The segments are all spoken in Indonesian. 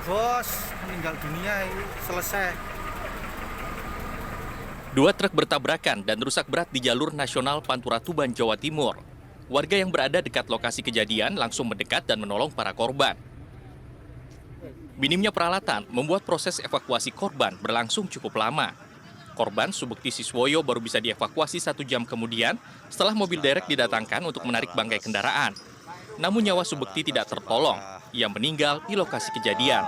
bos, meninggal dunia ini selesai. Dua truk bertabrakan dan rusak berat di jalur nasional Pantura Tuban, Jawa Timur. Warga yang berada dekat lokasi kejadian langsung mendekat dan menolong para korban. Minimnya peralatan membuat proses evakuasi korban berlangsung cukup lama. Korban Subekti Siswoyo baru bisa dievakuasi 1 jam kemudian setelah mobil derek didatangkan untuk menarik bangkai kendaraan. Namun nyawa Subekti tidak tertolong. Ia meninggal di lokasi kejadian.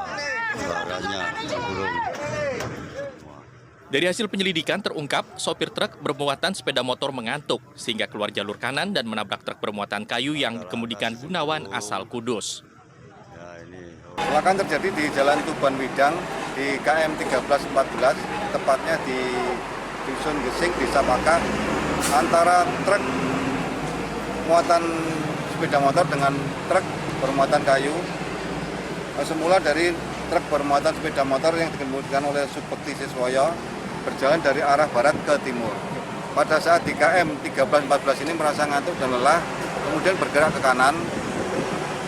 Dari hasil penyelidikan terungkap, sopir truk bermuatan sepeda motor mengantuk sehingga keluar jalur kanan dan menabrak truk bermuatan kayu yang dikemudikan Gunawan asal Kudus. Kecelakaan terjadi di Jalan Tuban Widang di KM 1314, tepatnya di Dusun Gesing, Desa Paka, antara truk muatan sepeda motor dengan truk bermuatan kayu. Semula dari truk bermuatan sepeda motor yang dikemudikan oleh Subekti Siswoyo berjalan dari arah barat ke timur. Pada saat di KM 1314 ini merasa ngantuk dan lelah, kemudian bergerak ke kanan,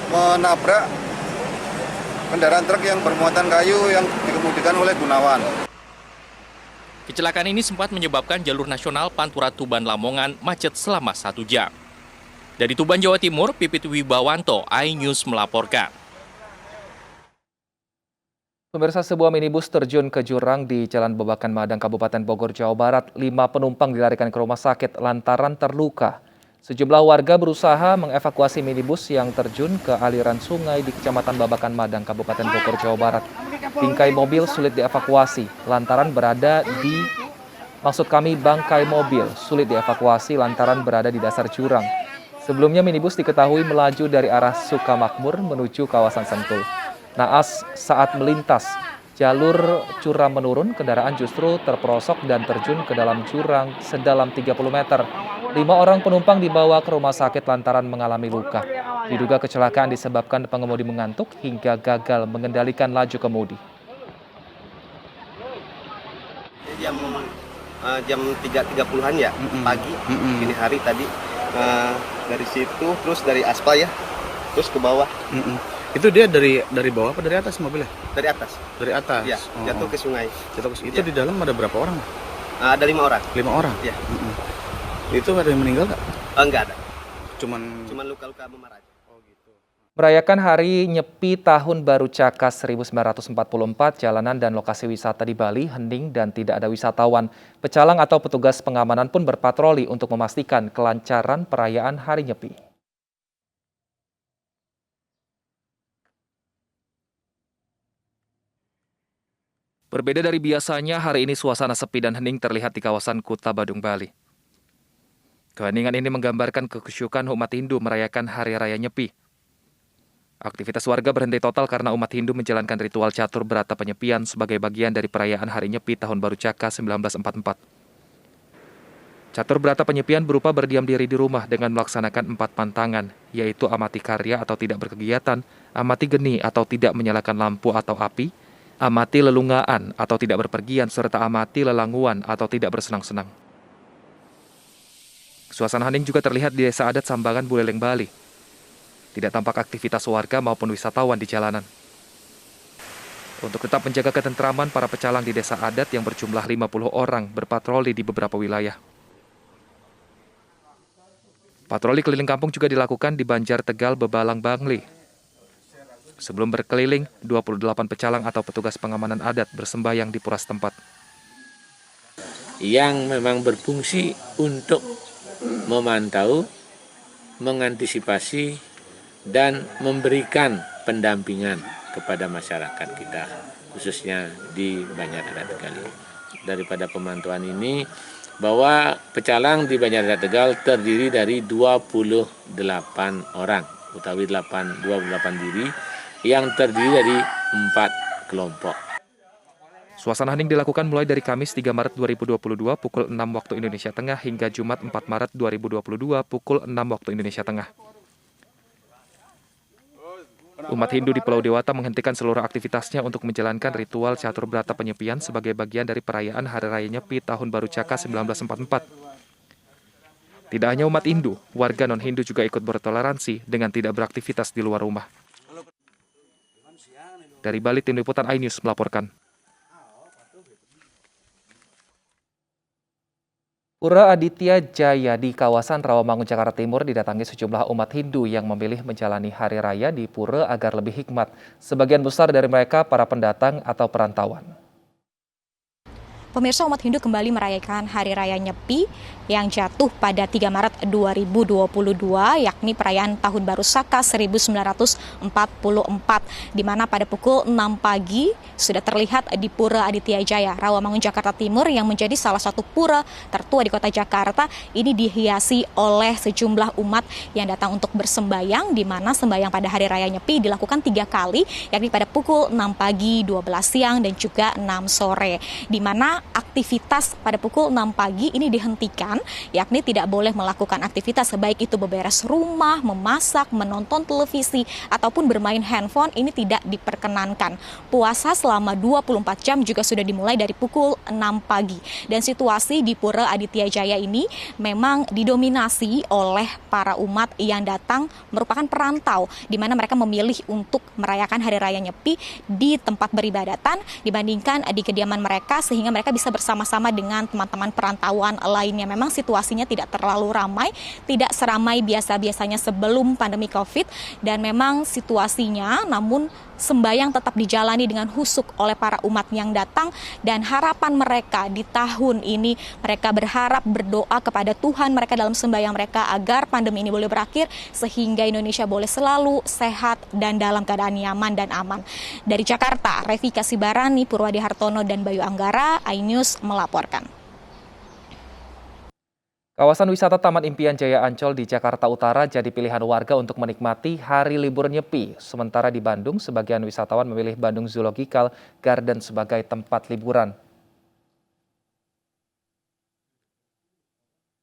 menabrak kendaraan truk yang bermuatan kayu yang dikemudikan oleh Gunawan. Kecelakaan ini sempat menyebabkan jalur nasional Pantura Tuban Lamongan macet selama 1 jam. Dari Tuban, Jawa Timur, Pipit Wibawanto, iNews melaporkan. Pemirsa, sebuah minibus terjun ke jurang di Jalan Babakan Madang, Kabupaten Bogor, Jawa Barat. 5 penumpang dilarikan ke rumah sakit lantaran terluka. Sejumlah warga berusaha mengevakuasi minibus yang terjun ke aliran sungai di Kecamatan Babakan Madang, Kabupaten Bogor, Jawa Barat. Bingkai mobil sulit dievakuasi lantaran berada di bangkai mobil sulit dievakuasi lantaran berada di dasar jurang. Sebelumnya minibus diketahui melaju dari arah Sukamakmur menuju kawasan Sentul. Naas saat melintas jalur curam menurun, kendaraan justru terperosok dan terjun ke dalam jurang sedalam 30 meter. 5 orang penumpang dibawa ke rumah sakit lantaran mengalami luka. Diduga kecelakaan disebabkan pengemudi mengantuk hingga gagal mengendalikan laju kemudi. Jam 3.30-an ya, pagi, ini hari tadi. Dari situ, terus dari aspal ya, terus ke bawah. Itu dia dari bawah apa dari atas mobilnya? Dari atas. Dari atas? Ya, jatuh ke sungai. Itu di dalam ada berapa orang? Ada 5 orang. 5 orang? Ya. Itu ada yang meninggal nggak? Enggak ada. Cuman luka-luka memar aja. Oh gitu. Merayakan Hari Nyepi Tahun Baru Cakas 1944, jalanan dan lokasi wisata di Bali hening dan tidak ada wisatawan. Pecalang atau petugas pengamanan pun berpatroli untuk memastikan kelancaran perayaan Hari Nyepi. Berbeda dari biasanya, hari ini suasana sepi dan hening terlihat di kawasan Kuta Badung, Bali. Keheningan ini menggambarkan kekhusyukan umat Hindu merayakan Hari Raya Nyepi. Aktivitas warga berhenti total karena umat Hindu menjalankan ritual catur berata penyepian sebagai bagian dari perayaan Hari Nyepi Tahun Baru Caka 1944. Catur berata penyepian berupa berdiam diri di rumah dengan melaksanakan 4 pantangan, yaitu amati karya atau tidak berkegiatan, amati geni atau tidak menyalakan lampu atau api, amati lelungaan atau tidak berpergian, serta amati lelanguan atau tidak bersenang-senang. Suasana hening juga terlihat di Desa Adat Sambangan, Buleleng, Bali. Tidak tampak aktivitas warga maupun wisatawan di jalanan. Untuk tetap menjaga ketentraman, para pecalang di Desa Adat yang berjumlah 50 orang berpatroli di beberapa wilayah. Patroli keliling kampung juga dilakukan di Banjar Tegal, Bebalang, Bangli. Sebelum berkeliling, 28 pecalang atau petugas pengamanan adat bersembahyang di pura setempat. Yang memang berfungsi untuk memantau, mengantisipasi, dan memberikan pendampingan kepada masyarakat kita, khususnya di Banjar Adat Tegal. Daripada pemantauan ini, bahwa pecalang di Banjar Adat Tegal terdiri dari 28 orang, utawi 28 diri, yang terdiri dari 4 kelompok. Suasana hening dilakukan mulai dari Kamis 3 Maret 2022 pukul 6 waktu Indonesia Tengah hingga Jumat 4 Maret 2022 pukul 6 waktu Indonesia Tengah. Umat Hindu di Pulau Dewata menghentikan seluruh aktivitasnya untuk menjalankan ritual catur berata penyepian sebagai bagian dari perayaan Hari Raya Nyepi Tahun Baru Caka 1944. Tidak hanya umat Hindu, warga non-Hindu juga ikut bertoleransi dengan tidak beraktivitas di luar rumah. Dari Bali, Tim Liputan iNews melaporkan. Pura Aditya Jaya di kawasan Rawamangun, Jakarta Timur didatangi sejumlah umat Hindu yang memilih menjalani hari raya di pura agar lebih hikmat. Sebagian besar dari mereka para pendatang atau perantauan. Pemirsa, umat Hindu kembali merayakan Hari Raya Nyepi yang jatuh pada 3 Maret 2022, yakni perayaan Tahun Baru Saka 1944, di mana pada pukul 6 pagi sudah terlihat di Pura Aditya Jaya, Rawamangun, Jakarta Timur, yang menjadi salah satu pura tertua di kota Jakarta. Ini dihiasi oleh sejumlah umat yang datang untuk bersembayang, di mana sembayang pada Hari Raya Nyepi dilakukan 3 kali, yakni pada pukul 6 pagi, 12 siang, dan juga 6 sore, di mana aktivitas pada pukul 6 pagi ini dihentikan, yakni tidak boleh melakukan aktivitas baik itu beberes rumah, memasak, menonton televisi, ataupun bermain handphone, ini tidak diperkenankan. Puasa selama 24 jam juga sudah dimulai dari pukul 6 pagi. Dan situasi di Pura Aditya Jaya ini memang didominasi oleh para umat yang datang merupakan perantau, di mana mereka memilih untuk merayakan Hari Raya Nyepi di tempat beribadatan dibandingkan di kediaman mereka, sehingga mereka bisa bersama-sama dengan teman-teman perantauan lainnya. Memang situasinya tidak terlalu ramai, tidak seramai biasa-biasanya sebelum pandemi COVID, dan memang situasinya namun sembayang tetap dijalani dengan husuk oleh para umat yang datang, dan harapan mereka di tahun ini, mereka berharap, berdoa kepada Tuhan mereka dalam sembayang mereka agar pandemi ini boleh berakhir, sehingga Indonesia boleh selalu sehat dan dalam keadaan nyaman dan aman. Dari Jakarta, Revi Kasibarani, Purwadi Hartono, dan Bayu Anggara, iNews melaporkan. Kawasan wisata Taman Impian Jaya Ancol di Jakarta Utara jadi pilihan warga untuk menikmati hari libur Nyepi. Sementara di Bandung, sebagian wisatawan memilih Bandung Zoological Garden sebagai tempat liburan.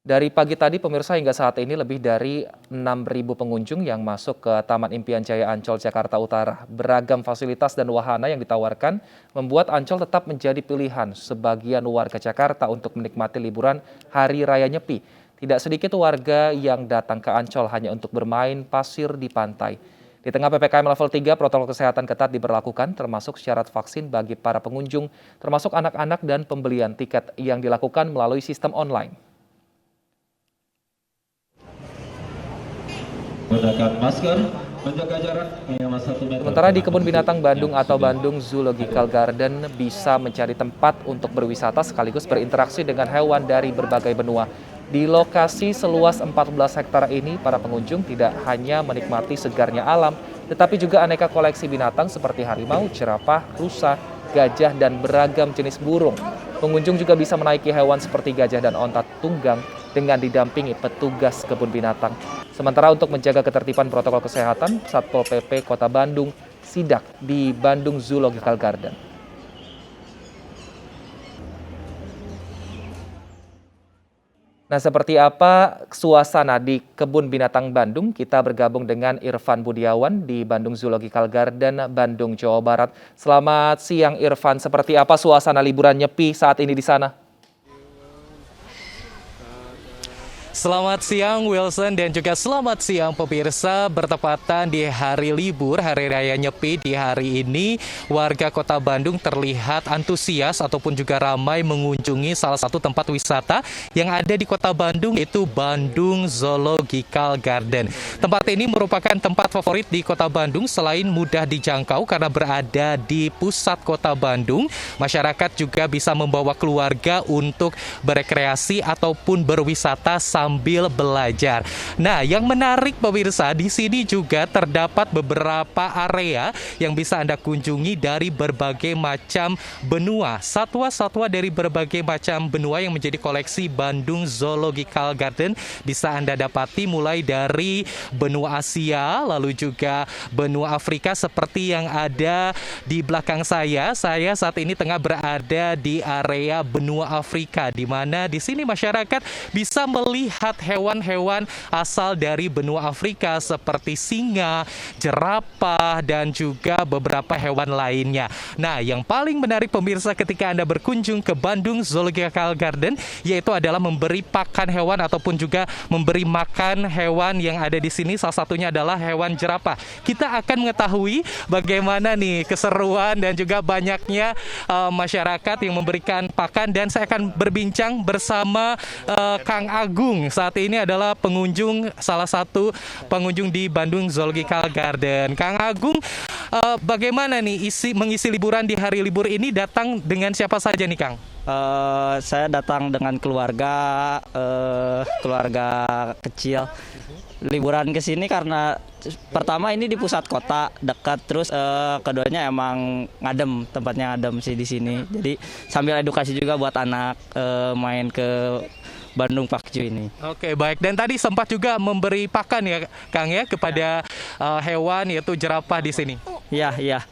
Dari pagi tadi, pemirsa, hingga saat ini lebih dari 6.000 pengunjung yang masuk ke Taman Impian Jaya Ancol, Jakarta Utara. Beragam fasilitas dan wahana yang ditawarkan membuat Ancol tetap menjadi pilihan sebagian warga Jakarta untuk menikmati liburan Hari Raya Nyepi. Tidak sedikit warga yang datang ke Ancol hanya untuk bermain pasir di pantai. Di tengah PPKM level 3, protokol kesehatan ketat diberlakukan, termasuk syarat vaksin bagi para pengunjung, termasuk anak-anak, dan pembelian tiket yang dilakukan melalui sistem online. Menggunakan masker, menjaga jarak minimal 1 meter. Sementara di Kebun Binatang Bandung atau Bandung Zoological Garden bisa mencari tempat untuk berwisata sekaligus berinteraksi dengan hewan dari berbagai benua. Di lokasi seluas 14 hektar ini, para pengunjung tidak hanya menikmati segarnya alam, tetapi juga aneka koleksi binatang seperti harimau, jerapah, rusa, gajah, dan beragam jenis burung. Pengunjung juga bisa menaiki hewan seperti gajah dan onta tunggang dengan didampingi petugas kebun binatang. Sementara untuk menjaga ketertiban protokol kesehatan, Satpol PP Kota Bandung sidak di Bandung Zoological Garden. Nah, seperti apa suasana di Kebun Binatang Bandung? Kita bergabung dengan Irfan Budiawan di Bandung Zoological Garden, Bandung, Jawa Barat. Selamat siang, Irfan. Seperti apa suasana liburan Nyepi saat ini di sana? Selamat siang Wilson dan juga selamat siang pemirsa. Bertepatan di hari libur, Hari Raya Nyepi di hari ini, warga Kota Bandung terlihat antusias ataupun juga ramai mengunjungi salah satu tempat wisata yang ada di Kota Bandung, yaitu Bandung Zoological Garden. Tempat ini merupakan tempat favorit di Kota Bandung selain mudah dijangkau karena berada di pusat Kota Bandung. Masyarakat juga bisa membawa keluarga untuk berekreasi ataupun berwisata sambil belajar. Nah, yang menarik pemirsa, di sini juga terdapat beberapa area yang bisa Anda kunjungi dari berbagai macam benua. Satwa-satwa dari berbagai macam benua yang menjadi koleksi Bandung Zoological Garden bisa Anda dapati mulai dari benua Asia, lalu juga benua Afrika seperti yang ada di belakang saya. Saya saat ini tengah berada di area benua Afrika, di mana di sini masyarakat bisa melihat melihat hewan-hewan asal dari benua Afrika seperti singa, jerapah, dan juga beberapa hewan lainnya. Nah, yang paling menarik pemirsa ketika Anda berkunjung ke Bandung Zoological Garden yaitu adalah memberi pakan hewan ataupun juga memberi makan hewan yang ada di sini. Salah satunya adalah hewan jerapah. Kita akan mengetahui bagaimana nih keseruan dan juga banyaknya masyarakat yang memberikan pakan, dan saya akan berbincang bersama Kang Agung. Saat ini adalah salah satu pengunjung di Bandung Zoological Garden. Kang Agung, bagaimana nih mengisi liburan di hari libur ini, datang dengan siapa saja nih Kang? Saya datang dengan keluarga kecil. Liburan ke sini karena pertama ini di pusat kota dekat, terus keduanya emang tempatnya ngadem sih di sini. Jadi sambil edukasi juga buat anak main ke Bandung Pakju ini. Oke, baik. Dan tadi sempat juga memberi pakan ya Kang ya kepada hewan yaitu jerapah di sini. Iya.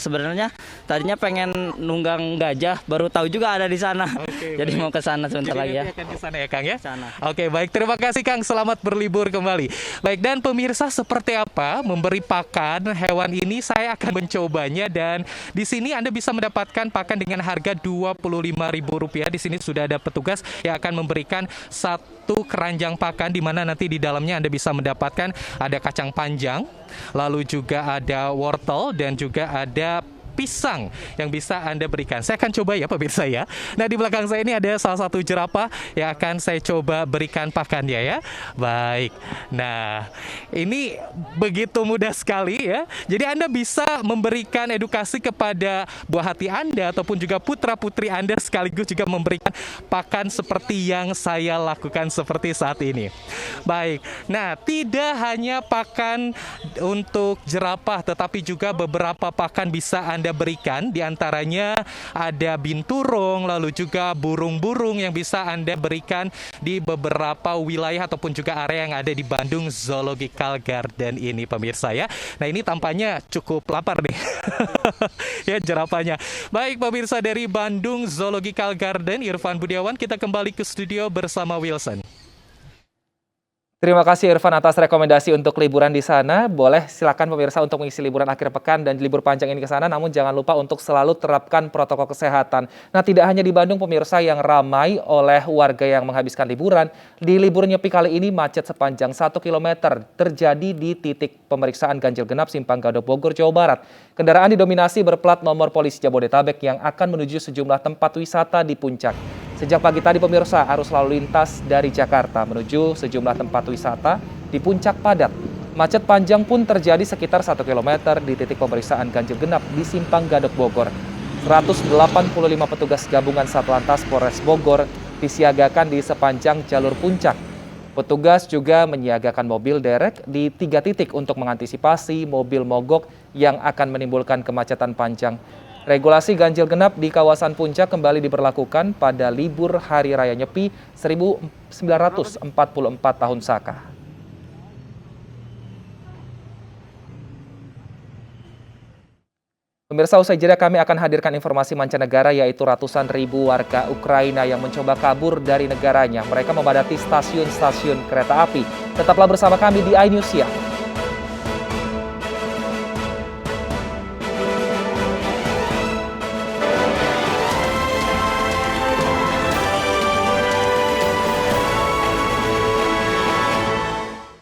Sebenarnya tadinya pengen nunggang gajah, baru tahu juga ada di sana. Jadi baik. Mau ke sana sebentar lagi ya. Akan ke sana ya Kang ya. Sana. Oke, baik. Terima kasih Kang. Selamat berlibur kembali. Baik, dan pemirsa, seperti apa memberi pakan hewan ini saya akan mencobanya, dan di sini Anda bisa mendapatkan pakan dengan harga Rp25.000. Di sini sudah ada petugas yang akan memberikan satu keranjang pakan, di mana nanti di dalamnya Anda bisa mendapatkan ada kacang panjang, lalu juga ada wortel, dan juga ada pisang yang bisa Anda berikan. Saya akan coba ya pemirsa ya. Nah, di belakang saya ini ada salah satu jerapah yang akan saya coba berikan pakannya ya. Baik. Nah, ini begitu mudah sekali ya. Jadi Anda bisa memberikan edukasi kepada buah hati Anda ataupun juga putra-putri Anda, sekaligus juga memberikan pakan seperti yang saya lakukan seperti saat ini. Baik. Nah, tidak hanya pakan untuk jerapah, tetapi juga beberapa pakan bisa Anda berikan. Di antaranya ada binturong, lalu juga burung-burung yang bisa Anda berikan di beberapa wilayah ataupun juga area yang ada di Bandung Zoological Garden ini pemirsa ya. Nah, ini tampaknya cukup lapar nih ya jerapahnya. Baik pemirsa, dari Bandung Zoological Garden, Irfan Budiawan, kita kembali ke studio bersama Wilson. Terima kasih Irfan atas rekomendasi untuk liburan di sana. Boleh silakan pemirsa untuk mengisi liburan akhir pekan dan libur panjang ini ke sana, namun jangan lupa untuk selalu terapkan protokol kesehatan. Nah, tidak hanya di Bandung pemirsa yang ramai oleh warga yang menghabiskan liburan, di libur Nyepi kali ini macet sepanjang 1 km terjadi di titik pemeriksaan ganjil genap Simpang Gadok Bogor, Jawa Barat. Kendaraan didominasi berplat nomor polisi Jabodetabek yang akan menuju sejumlah tempat wisata di puncak. Sejak pagi tadi pemirsa, arus lalu lintas dari Jakarta menuju sejumlah tempat wisata di puncak padat. Macet panjang pun terjadi sekitar 1 km di titik pemeriksaan ganjil genap di Simpang Gadok Bogor. 185 petugas gabungan Satlantas Polres Bogor disiagakan di sepanjang jalur puncak. Petugas juga menyiagakan mobil derek di 3 titik untuk mengantisipasi mobil mogok yang akan menimbulkan kemacetan panjang. Regulasi ganjil genap di kawasan puncak kembali diberlakukan pada libur Hari Raya Nyepi 1944 tahun Saka. Pemirsa, usai jeda kami akan hadirkan informasi mancanegara, yaitu ratusan ribu warga Ukraina yang mencoba kabur dari negaranya. Mereka memadati stasiun-stasiun kereta api. Tetaplah bersama kami di iNews ya.